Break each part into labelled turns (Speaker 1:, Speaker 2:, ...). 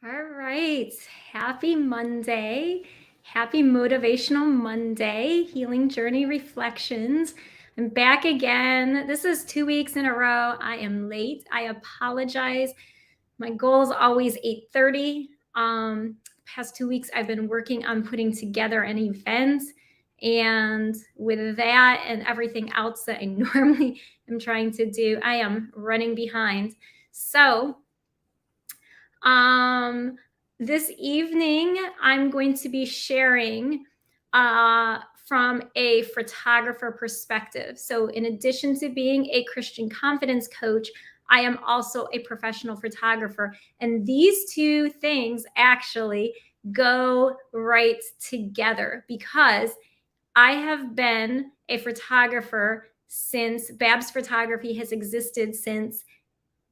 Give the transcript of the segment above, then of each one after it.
Speaker 1: All right. Happy Monday. Happy Motivational Monday, Healing Journey Reflections. I'm back again. This is 2 weeks in a row. I am late. I apologize. My goal is always 8:30. Past 2 weeks, I've been working on putting together an event. And with that and everything else that I normally am trying to do, I am running behind. So, um, this evening, I'm going to be sharing from a photographer perspective. So, in addition to being a Christian confidence coach, I am also a professional photographer. And these two things actually go right together because I have been a photographer since Babs Photography has existed since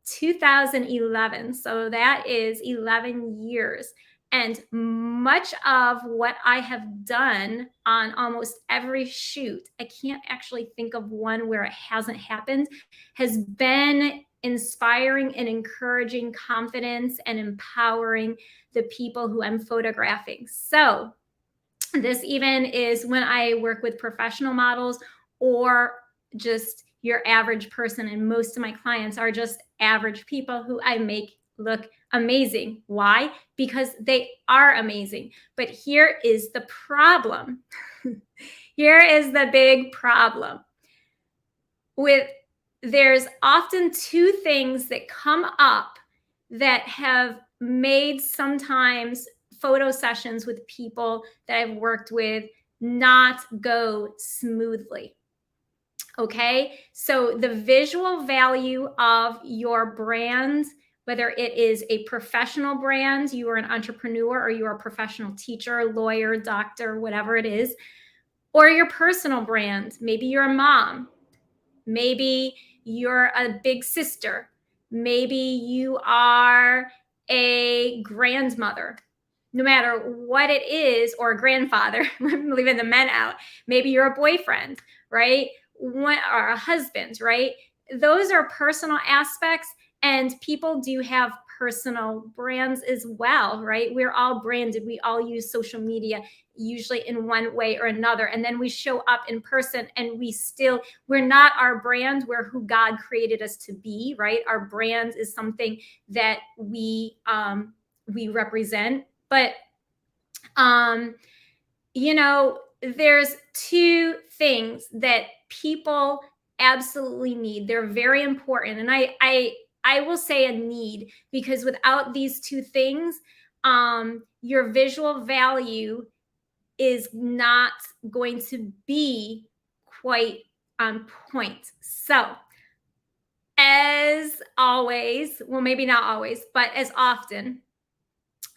Speaker 1: 2011. So that is 11 years. And much of what I have done on almost every shoot, I can't actually think of one where it hasn't happened, has been inspiring and encouraging confidence and empowering the people who I'm photographing. So this even is when I work with professional models or just your average person. And most of my clients are just average people who I make look amazing. Why? Because they are amazing. But here is the problem. Here is the big problem. There's often two things that come up that have made sometimes photo sessions with people that I've worked with not go smoothly. Okay, so the visual value of your brand, whether it is a professional brand, you are an entrepreneur, or you are a professional teacher, lawyer, doctor, whatever it is, or your personal brand, maybe you're a mom, maybe you're a big sister, maybe you are a grandmother, no matter what it is, or a grandfather. I'm leaving the men out. Maybe you're a boyfriend, right? Or a husband, right? Those are personal aspects, and people do have personal brands as well, right? We're all branded. We all use social media, usually in one way or another. And then we show up in person and we're not our brand. We're who God created us to be, right? Our brand is something that we represent. But there's two things that people absolutely need. They're very important. And I will say a need, because without these two things, your visual value is not going to be quite on point. So, as always, well, maybe not always, but as often,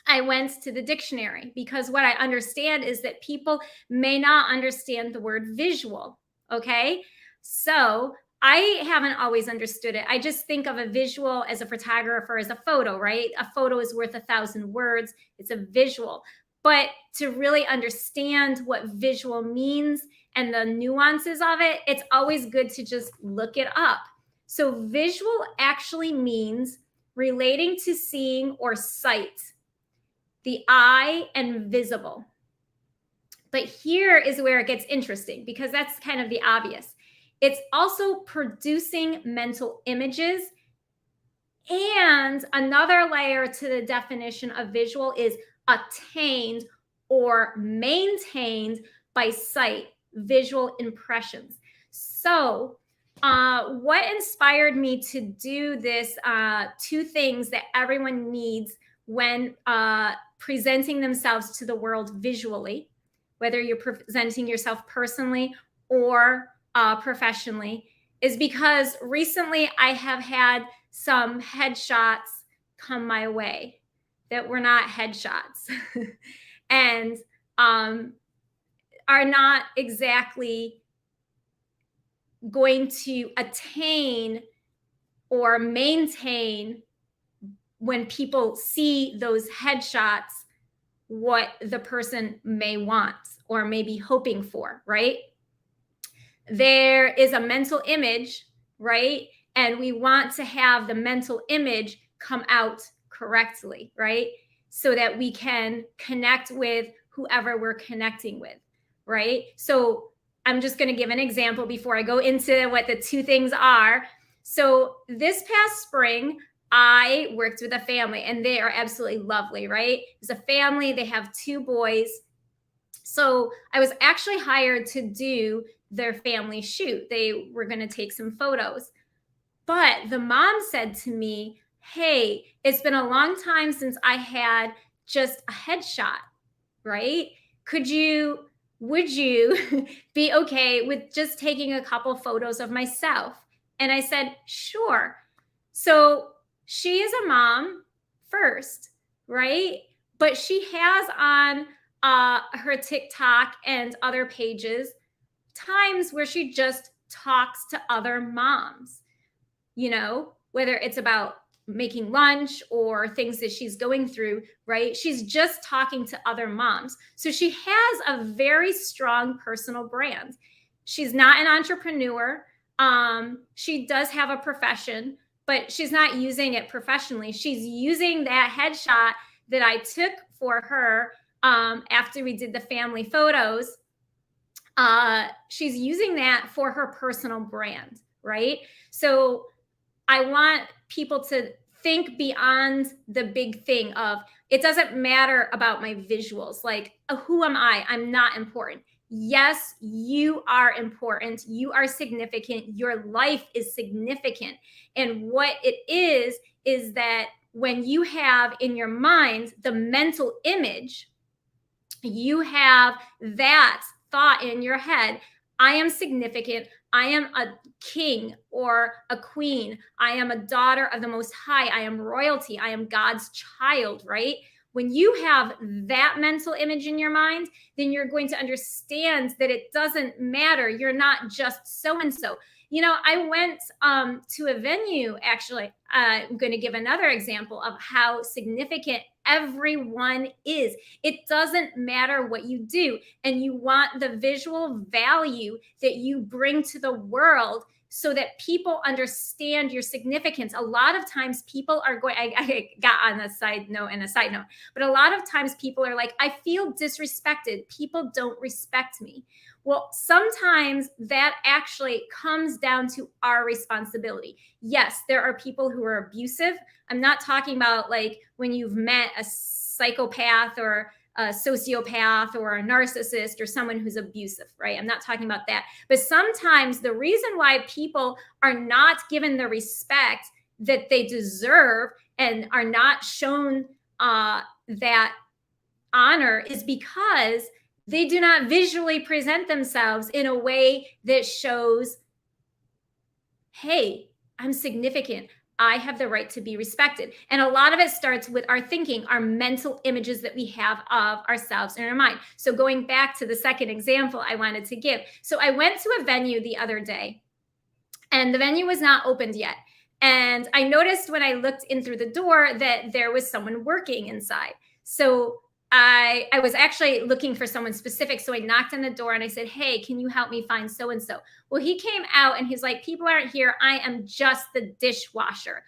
Speaker 1: I went to the dictionary, because what I understand is that people may not understand the word visual. Okay. So I haven't always understood it. I just think of a visual as a photographer as a photo, right? A photo is worth 1,000 words. It's a visual. But to really understand what visual means and the nuances of it, it's always good to just look it up. So visual actually means relating to seeing or sight, the eye, and visible. But here is where it gets interesting, because that's kind of the obvious. It's also producing mental images. And another layer to the definition of visual is attained or maintained by sight, visual impressions. So, what inspired me to do this two things that everyone needs when presenting themselves to the world visually, whether you're presenting yourself personally or professionally, is because recently I have had some headshots come my way that were not headshots and are not exactly going to attain or maintain, when people see those headshots, what the person may want or may be hoping for, right? There is a mental image, right? And we want to have the mental image come out correctly, right? so that we can connect with whoever we're connecting with, right? So I'm just going to give an example before I go into what the two things are. So this past spring, I worked with a family and they are absolutely lovely, right? It's a family, they have two boys. So I was actually hired to do their family shoot. They were going to take some photos. But the mom said to me, "Hey, it's been a long time since I had just a headshot, right? Would you be okay with just taking a couple photos of myself?" And I said, "Sure." So she is a mom first, right? But she has on her TikTok and other pages times where she just talks to other moms, whether it's about making lunch or things that she's going through, right? She's just talking to other moms. So she has a very strong personal brand. She's not an entrepreneur. She does have a profession, but she's not using it professionally. She's using that headshot that I took for her after we did the family photos. She's using that for her personal brand, right? So I want people to think beyond the big thing of, it doesn't matter about my visuals. Like, who am I? I'm not important. Yes, you are important. You are significant. Your life is significant. And what it is that when you have in your mind the mental image, you have that thought in your head: I am significant. I am a king or a queen. I am a daughter of the Most High. I am royalty. I am God's child, right? When you have that mental image in your mind, then you're going to understand that it doesn't matter. You're not just so and so. I went to a venue, actually. I'm going to give another example of how significant everyone is. It doesn't matter what you do. And you want the visual value that you bring to the world so that people understand your significance. A lot of times people are going, I got on a side note and a side note, but a lot of times people are like, I feel disrespected. People don't respect me. Well, sometimes that actually comes down to our responsibility. Yes, there are people who are abusive. I'm not talking about like when you've met a psychopath or a sociopath or a narcissist or someone who's abusive, right? I'm not talking about that. But sometimes the reason why people are not given the respect that they deserve and are not shown that honor is because they do not visually present themselves in a way that shows, hey, I'm significant. I have the right to be respected. And a lot of it starts with our thinking, our mental images that we have of ourselves in our mind. So going back to the second example I wanted to give. So I went to a venue the other day and the venue was not opened yet. And I noticed when I looked in through the door that there was someone working inside. So I was actually looking for someone specific. So I knocked on the door and I said, "Hey, can you help me find so-and-so?" Well, he came out and he's like, "People aren't here. I am just the dishwasher."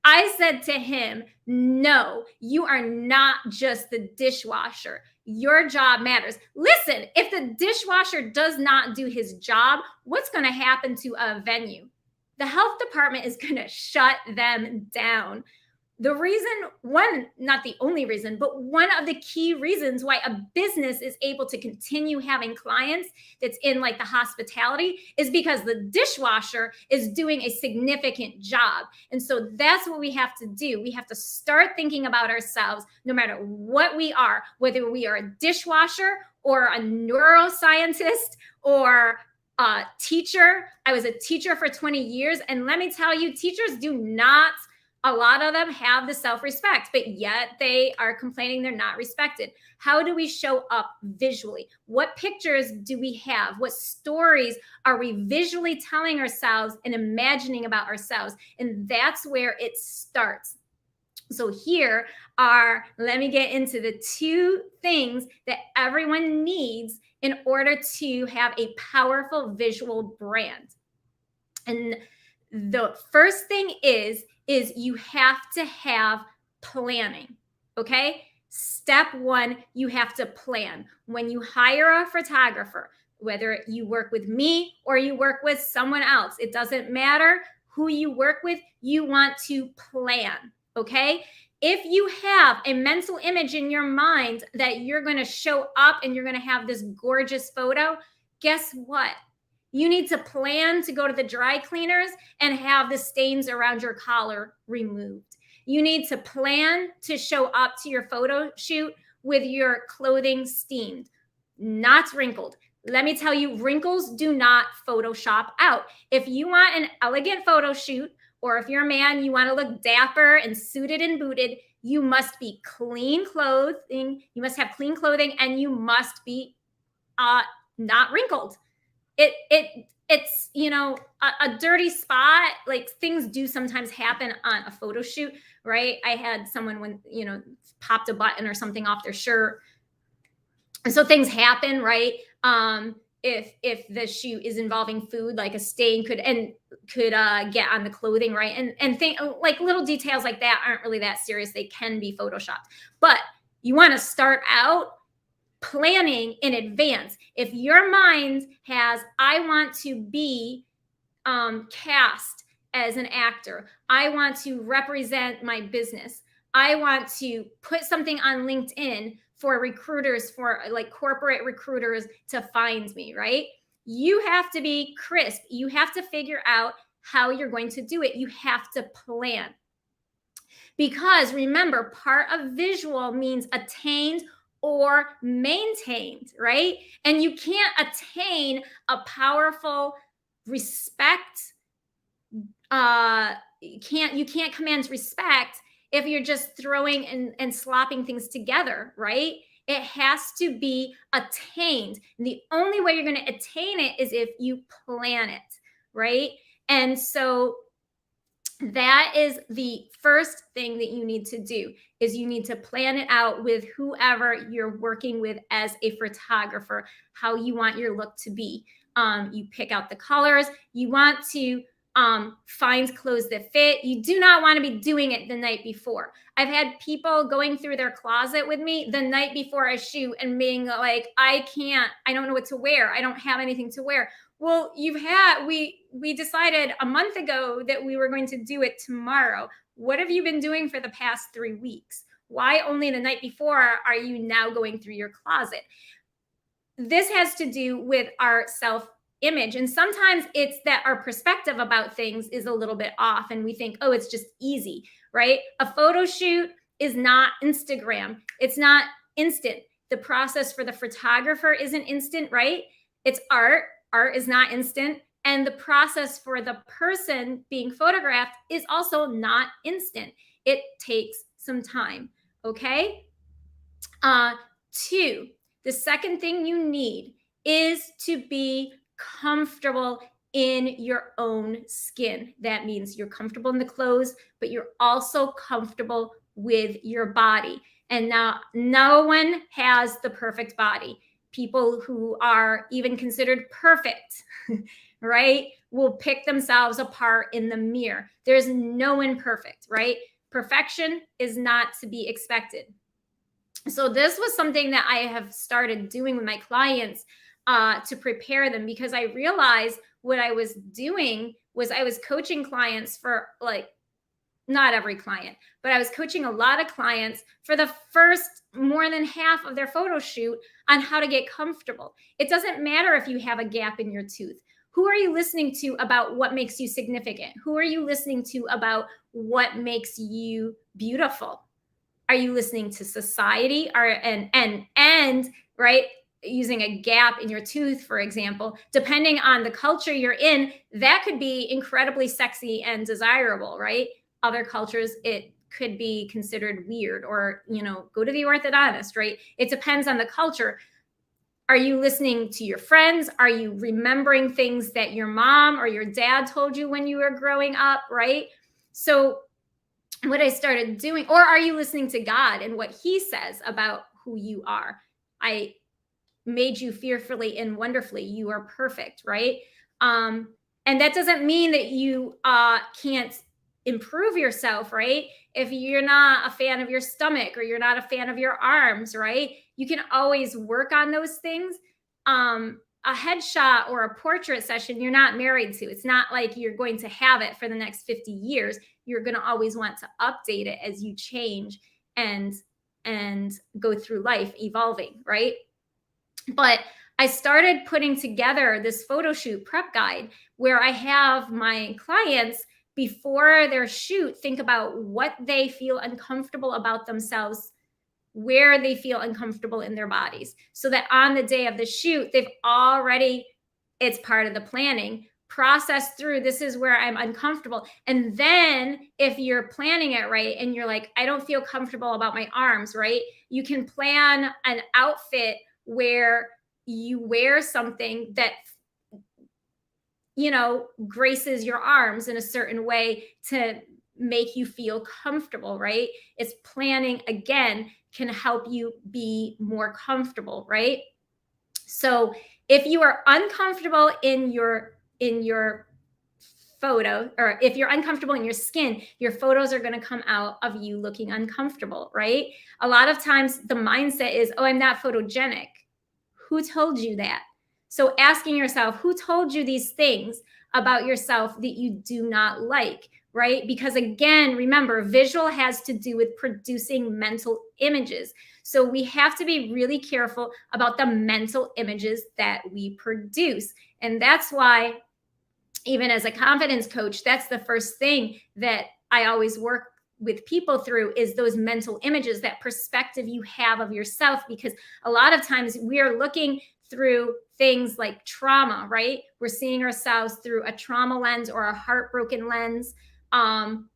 Speaker 1: I said to him, "No, you are not just the dishwasher. Your job matters. Listen, if the dishwasher does not do his job, what's going to happen to a venue? The health department is going to shut them down." The reason, not the only reason, but one of the key reasons why a business is able to continue having clients that's in like the hospitality is because the dishwasher is doing a significant job. And so that's what we have to do. We have to start thinking about ourselves, no matter what we are, whether we are a dishwasher or a neuroscientist or a teacher. I was a teacher for 20 years. And let me tell you, teachers do not, a lot of them have the self-respect, but yet they are complaining they're not respected. How do we show up visually? What pictures do we have? What stories are we visually telling ourselves and imagining about ourselves? And that's where it starts. So let me get into the two things that everyone needs in order to have a powerful visual brand. And the first thing is you have to have planning. Okay. Step one, you have to plan. When you hire a photographer, whether you work with me or you work with someone else, it doesn't matter who you work with, you want to plan, okay? If you have a mental image in your mind that you're going to show up and you're going to have this gorgeous photo, guess what? You need to plan to go to the dry cleaners and have the stains around your collar removed. You need to plan to show up to your photo shoot with your clothing steamed, not wrinkled. Let me tell you, wrinkles do not Photoshop out. If you want an elegant photo shoot, or if you're a man, you want to look dapper and suited and booted, you must be clean clothing. You must have clean clothing, and you must be not wrinkled. It's a dirty spot. Like, things do sometimes happen on a photo shoot, right? I had someone when popped a button or something off their shirt, and so things happen, right? If the shoot is involving food, like a stain could get on the clothing, right? And think like little details like that aren't really that serious. They can be photoshopped, but you want to start out planning in advance. If your mind has, I want to be cast as an actor, I want to represent my business, I want to put something on LinkedIn for recruiters, for like corporate recruiters to find me, right? You have to be crisp. You have to figure out how you're going to do it. You have to plan. Because remember, part of visual means attained or maintained, right? And you can't attain a powerful respect. You can't command respect if you're just throwing and slopping things together, right? It has to be attained. And the only way you're going to attain it is if you plan it, right? And so that is the first thing that you need to do, is you need to plan it out with whoever you're working with as a photographer, how you want your look to be. You pick out the colors. You want to find clothes that fit. You do not want to be doing it the night before. I've had people going through their closet with me the night before a shoot and being like, I don't know what to wear. I don't have anything to wear. Well, we decided a month ago that we were going to do it tomorrow. What have you been doing for the past 3 weeks? Why only the night before are you now going through your closet? This has to do with our self-image. And sometimes it's that our perspective about things is a little bit off and we think, oh, it's just easy, right? A photo shoot is not Instagram. It's not instant. The process for the photographer isn't instant, right? It's art. Art is not instant. And the process for the person being photographed is also not instant. It takes some time, okay? 2, the second thing you need is to be comfortable in your own skin. That means you're comfortable in the clothes, but you're also comfortable with your body. And now, no one has the perfect body. People who are even considered perfect, right, will pick themselves apart in the mirror. There's no one perfect, right? Perfection is not to be expected. So this was something that I have started doing with my clients to prepare them, because I realized what I was doing was I was coaching clients for, like, not every client, but I was coaching a lot of clients for the first more than half of their photo shoot on how to get comfortable. It doesn't matter if you have a gap in your tooth. Who are you listening to about what makes you significant? Who are you listening to about what makes you beautiful? Are you listening to society and right? Using a gap in your tooth, for example, depending on the culture you're in, that could be incredibly sexy and desirable, right? Other cultures, it could be considered weird, or, go to the orthodontist, right? It depends on the culture. Are you listening to your friends? Are you remembering things that your mom or your dad told you when you were growing up, right? So what I started doing, or are you listening to God and what he says about who you are? I made you fearfully and wonderfully. You are perfect, right? And that doesn't mean that you can't improve yourself, right? If you're not a fan of your stomach or you're not a fan of your arms, right? You can always work on those things. A headshot or a portrait session, you're not married to. It's not like you're going to have it for the next 50 years. You're going to always want to update it as you change and go through life evolving, right? But I started putting together this photo shoot prep guide where I have my clients before their shoot think about what they feel uncomfortable about themselves, where they feel uncomfortable in their bodies, so that on the day of the shoot, it's part of the planning process through, this is where I'm uncomfortable. And then if you're planning it right and you're like, I don't feel comfortable about my arms, right? You can plan an outfit where you wear something that graces your arms in a certain way to make you feel comfortable, right? It's planning, again, can help you be more comfortable, right? So if you are uncomfortable in your photo, or if you're uncomfortable in your skin, your photos are going to come out of you looking uncomfortable, right? A lot of times the mindset is, oh, I'm not photogenic. Who told you that? So asking yourself, who told you these things about yourself that you do not like, right? Because again, remember, visual has to do with producing mental images. So we have to be really careful about the mental images that we produce. And that's why, even as a confidence coach, that's the first thing that I always work with people through, is those mental images, that perspective you have of yourself. Because a lot of times we are looking through things like trauma, right? We're seeing ourselves through a trauma lens or a heartbroken lens,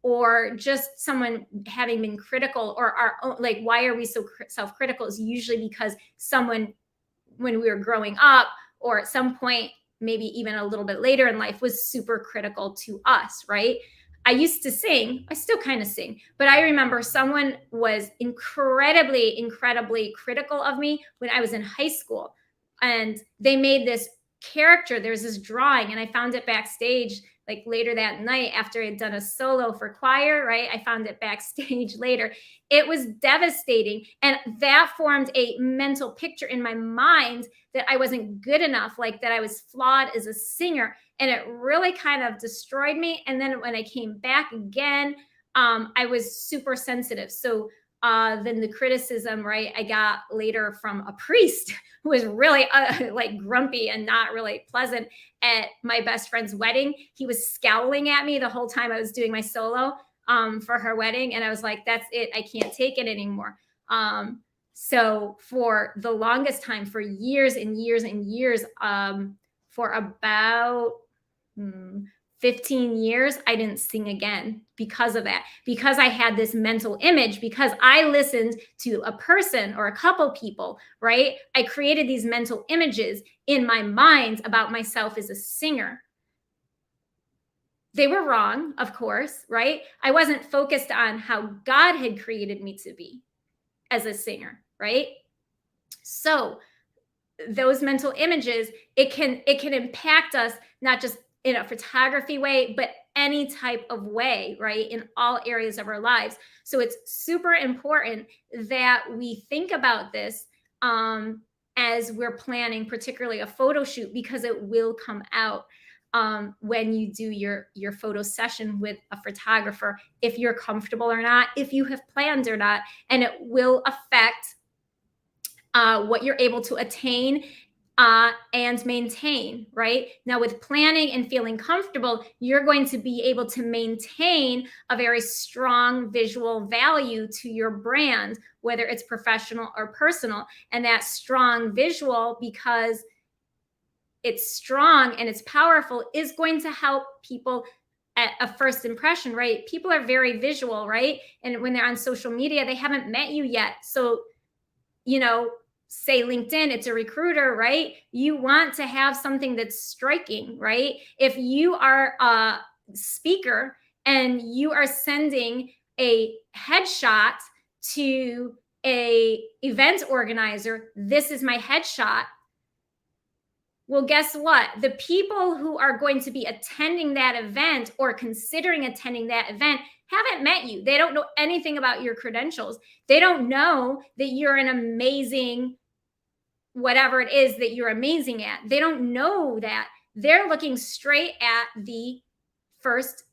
Speaker 1: or just someone having been critical, or our own, like, why are we so self-critical, is usually because someone, when we were growing up, or at some point, maybe even a little bit later in life, was super critical to us, right? I used to sing, I still kind of sing, but I remember someone was incredibly critical of me when I was in high school. And they made this character, there's this drawing, and I found it backstage like later that night after I had done a solo for choir, right? I found it backstage later. It was devastating. And that formed a mental picture in my mind that I wasn't good enough, like that I was flawed as a singer. And it really kind of destroyed me. And then when I came back again, I was super sensitive. So then the criticism, right, I got later from a priest who was really like grumpy and not really pleasant at my best friend's wedding. He was scowling at me the whole time I was doing my solo for her wedding. And I was like, that's it. I can't take it anymore. So for the longest time, for years and years and years, for about 15 years, I didn't sing again because of that, because I had this mental image, because I listened to a person or a couple people, right? I created these mental images in my mind about myself as a singer. They were wrong, of course, right? I wasn't focused on how God had created me to be as a singer, right? So those mental images, it can impact us, not just in a photography way, but any type of way, right? In all areas of our lives. So it's super important that we think about this as we're planning, particularly a photo shoot, because it will come out when you do your photo session with a photographer, if you're comfortable or not, if you have planned or not, and it will affect what you're able to attain and maintain, right? Now, with planning and feeling comfortable, you're going to be able to maintain a very strong visual value to your brand, whether it's professional or personal. And that strong visual, because it's strong and it's powerful, is going to help people at a first impression, right? People are very visual, right? And when they're on social media, they haven't met you yet. So, say LinkedIn, it's a recruiter, right? You want to have something that's striking, right? If you are a speaker and you are sending a headshot to a event organizer, this is my headshot, Well, guess what? The people who are going to be attending that event or considering attending that event haven't met you. They don't know anything about your credentials. They don't know that you're an amazing, whatever it is that you're amazing at. They don't know that. They're looking straight at the first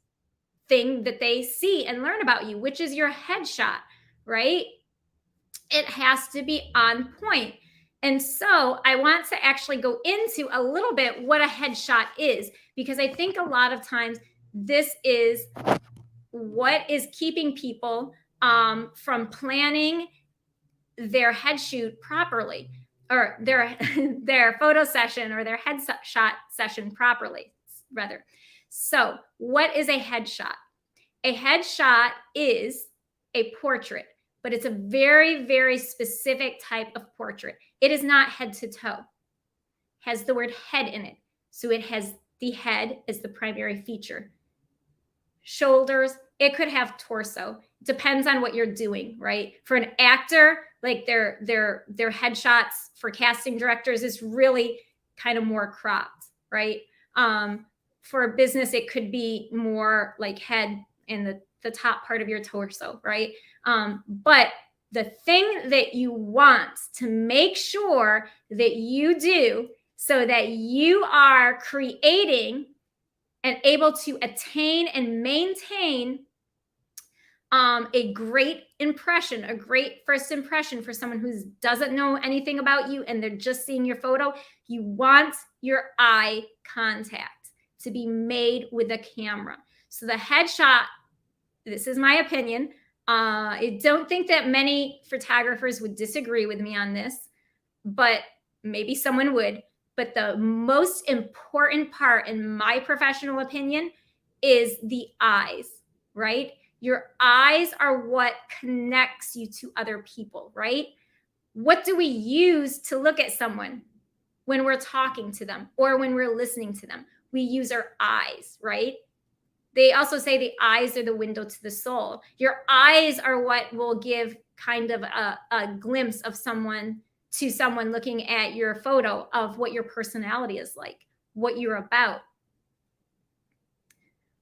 Speaker 1: thing that they see and learn about you, which is your headshot, right? It has to be on point. And so I want to actually go into a little bit what a headshot is, because I think a lot of times this is what is keeping people from planning their head shoot properly, or their photo session or their headshot session properly, rather. So what is a headshot? A headshot is a portrait, but it's a very, very specific type of portrait. It is not head to toe. It has the word head in it. So it has the head as the primary feature. Shoulders, it could have torso. Depends on what you're doing, right? For an actor, like their headshots for casting directors is really kind of more cropped, right? For a business, it could be more like head and the top part of your torso, right? But the thing that you want to make sure that you do so that you are creating and able to attain and maintain a great impression, a great first impression for someone who doesn't know anything about you and they're just seeing your photo, you want your eye contact to be made with a camera. So the headshot, this is my opinion. I don't think that many photographers would disagree with me on this, but maybe someone would. But the most important part, in my professional opinion, is the eyes, right? Your eyes are what connects you to other people, right? What do we use to look at someone when we're talking to them or when we're listening to them? We use our eyes, right? They also say the eyes are the window to the soul. Your eyes are what will give kind of a glimpse of someone to someone looking at your photo of what your personality is like, what you're about.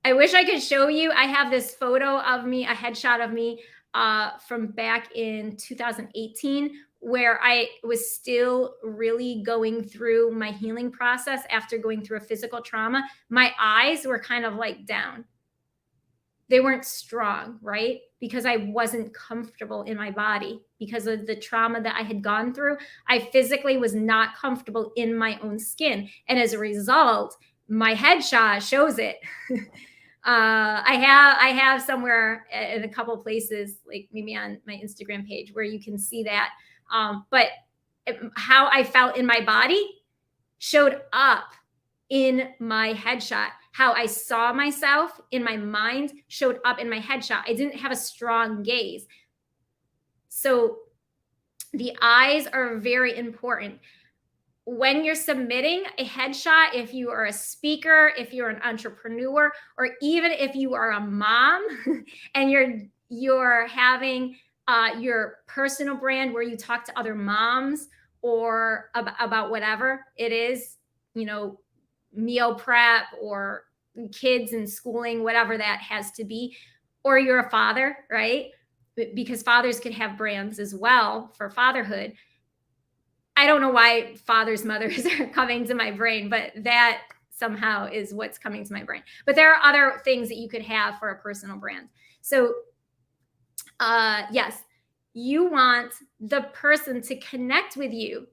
Speaker 1: I wish I could show you. I have this photo of me, a headshot of me from back in 2018, where I was still really going through my healing process after going through a physical trauma. My eyes were kind of like down. They weren't strong, right? Because I wasn't comfortable in my body because of the trauma that I had gone through. I physically was not comfortable in my own skin. And as a result, my headshot shows it. I have somewhere in a couple of places, like maybe on my Instagram page, where you can see that. But how I felt in my body showed up in my headshot. How I saw myself in my mind showed up in my headshot. I didn't have a strong gaze. So the eyes are very important. When you're submitting a headshot, if you are a speaker, if you're an entrepreneur, or even if you are a mom and you're having your personal brand where you talk to other moms or about whatever it is, meal prep or kids and schooling, whatever that has to be, or you're a father, right? Because fathers could have brands as well for fatherhood. I don't know why fathers, mothers are coming to my brain, but that somehow is what's coming to my brain. But there are other things that you could have for a personal brand. So yes, you want the person to connect with you.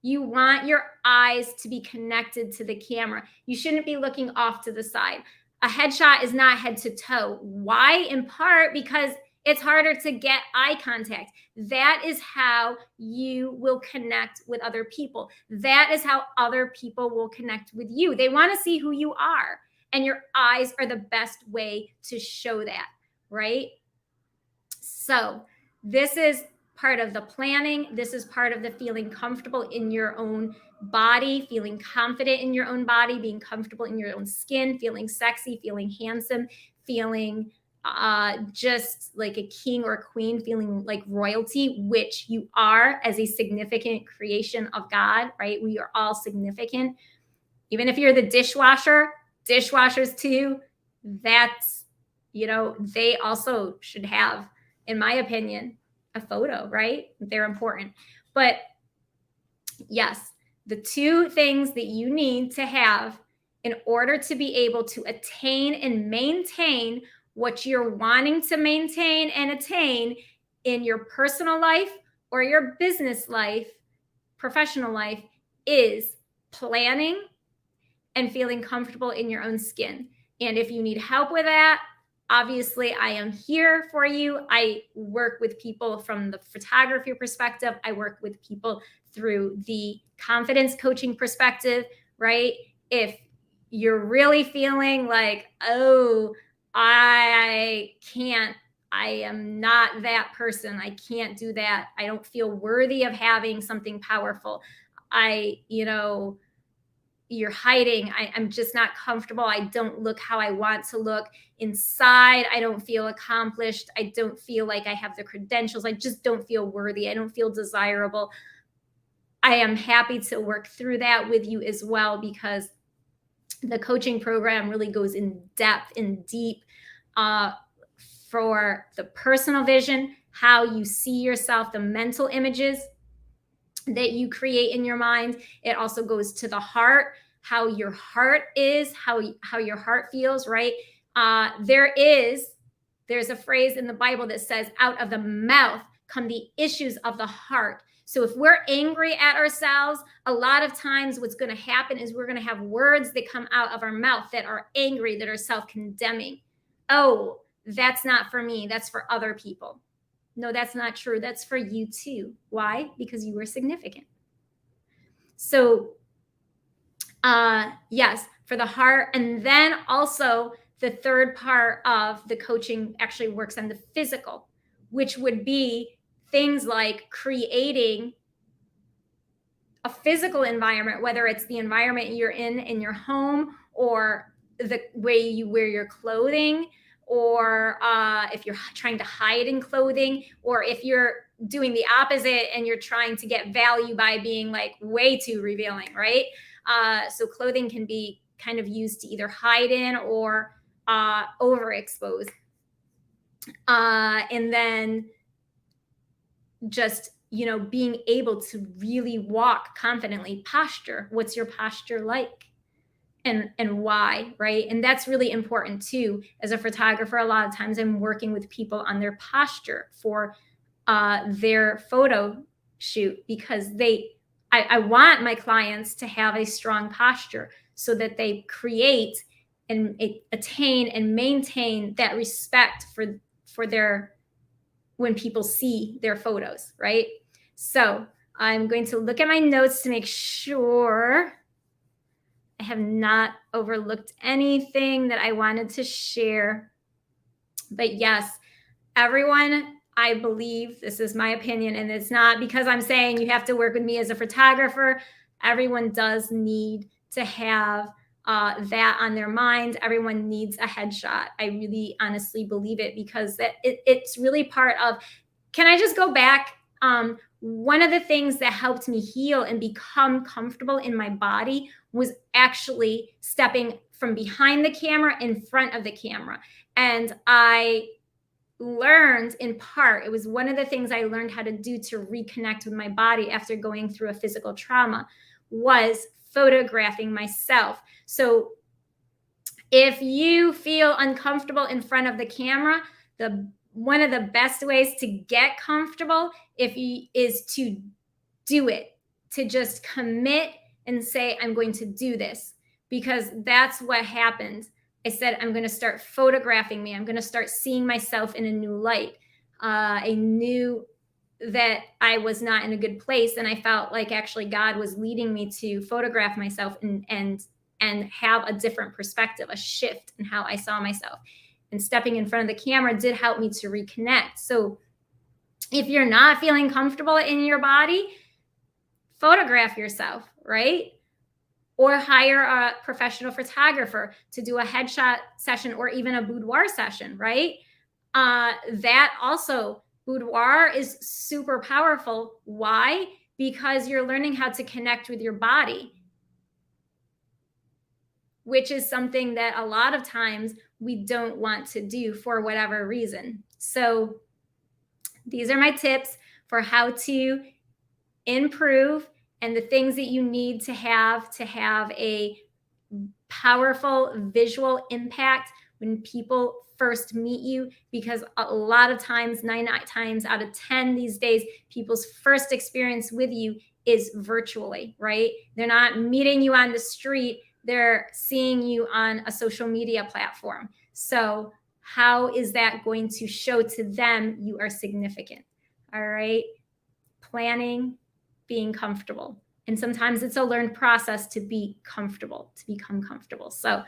Speaker 1: You want your eyes to be connected to the camera. You shouldn't be looking off to the side. A headshot is not head to toe. Why? In part because it's harder to get eye contact. That is how you will connect with other people. That is how other people will connect with you. They want to see who you are, and your eyes are the best way to show that, right? So this is part of the planning. This is part of the feeling comfortable in your own body, feeling confident in your own body, being comfortable in your own skin, feeling sexy, feeling handsome, feeling just like a king or a queen, feeling like royalty, which you are as a significant creation of God, right? We are all significant. Even if you're the dishwasher, dishwashers too, that's, they also should have, in my opinion, a photo, right? They're important. But yes, the two things that you need to have in order to be able to attain and maintain what you're wanting to maintain and attain in your personal life or your business life, professional life, is planning and feeling comfortable in your own skin. And if you need help with that, obviously I am here for you. I work with people from the photography perspective. I work with people through the confidence coaching perspective, right? If you're really feeling like, oh, I can't, I am not that person. I can't do that. I don't feel worthy of having something powerful. You're hiding. I'm just not comfortable. I don't look how I want to look inside. I don't feel accomplished. I don't feel like I have the credentials. I just don't feel worthy. I don't feel desirable. I am happy to work through that with you as well, because the coaching program really goes in depth and deep for the personal vision, how you see yourself, the mental images that you create in your mind. It also goes to the heart, how your heart is, how your heart feels, right? There's a phrase in the Bible that says, out of the mouth come the issues of the heart. So if we're angry at ourselves, a lot of times what's going to happen is we're going to have words that come out of our mouth that are angry, that are self-condemning. Oh, that's not for me. That's for other people. No, that's not true. That's for you too. Why? Because you are significant. So, yes, for the heart. And then also the third part of the coaching actually works on the physical, which would be things like creating a physical environment, whether it's the environment you're in your home, or the way you wear your clothing, or if you're trying to hide in clothing, or if you're doing the opposite and you're trying to get value by being like way too revealing, right? So clothing can be kind of used to either hide in or overexpose. And then just, being able to really walk confidently. Posture. What's your posture like? And why, right? And that's really important too. As a photographer, a lot of times I'm working with people on their posture for their photo shoot, because I want my clients to have a strong posture so that they create and attain and maintain that respect for their, when people see their photos, right? So I'm going to look at my notes to make sure I have not overlooked anything that I wanted to share. But yes, everyone, I believe, this is my opinion, and it's not because I'm saying you have to work with me as a photographer. Everyone does need to have that on their mind. Everyone needs a headshot. I really honestly believe it, because it's really part of, can I just go back? One of the things that helped me heal and become comfortable in my body was actually stepping from behind the camera in front of the camera. And I learned, in part, it was one of the things I learned how to do to reconnect with my body after going through a physical trauma, was photographing myself. So if you feel uncomfortable in front of the camera, one of the best ways to get comfortable is to do it, to just commit and say, I'm going to do this, because that's what happened. I said, I'm going to start photographing me. I'm going to start seeing myself in a new light. I knew that I was not in a good place. And I felt like actually God was leading me to photograph myself and have a different perspective, a shift in how I saw myself. And stepping in front of the camera did help me to reconnect. So if you're not feeling comfortable in your body, photograph yourself, right? Or hire a professional photographer to do a headshot session, or even a boudoir session, right? That also, boudoir is super powerful. Why? Because you're learning how to connect with your body, which is something that a lot of times we don't want to do for whatever reason. So these are my tips for how to improve and the things that you need to have a powerful visual impact when people first meet you, because a lot of times, 9 times out of 10 these days, people's first experience with you is virtually, right? They're not meeting you on the street, they're seeing you on a social media platform. So how is that going to show to them you are significant? All right. Planning, being comfortable. And sometimes it's a learned process to be comfortable, to become comfortable. So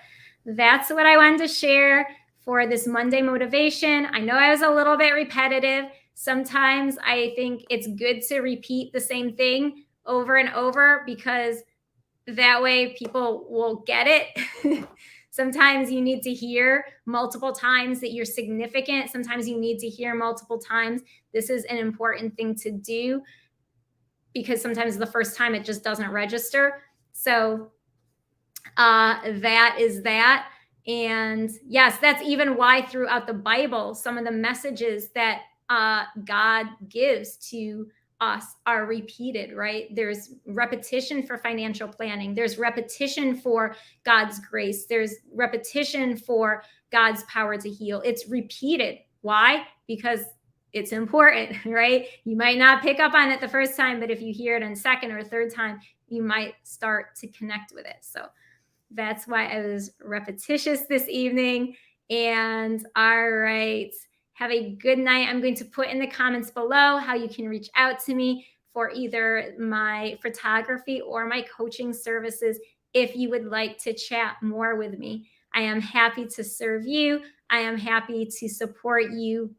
Speaker 1: that's what I wanted to share for this Monday motivation. I know I was a little bit repetitive. Sometimes I think it's good to repeat the same thing over and over, because that way people will get it. Sometimes you need to hear multiple times that you're significant. Sometimes you need to hear multiple times this is an important thing to do, because sometimes the first time it just doesn't register. So that is that. And yes, that's even why throughout the Bible, some of the messages that God gives to us are repeated, right? There's repetition for financial planning. There's repetition for God's grace. There's repetition for God's power to heal. It's repeated. Why? Because it's important, right? You might not pick up on it the first time, but if you hear it a second or third time, you might start to connect with it. So that's why I was repetitious this evening. And all right, have a good night. I'm going to put in the comments below how you can reach out to me for either my photography or my coaching services if you would like to chat more with me. I am happy to serve you. I am happy to support you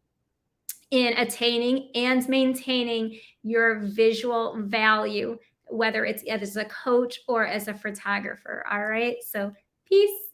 Speaker 1: in attaining and maintaining your visual value, whether it's as a coach or as a photographer. All right. So peace.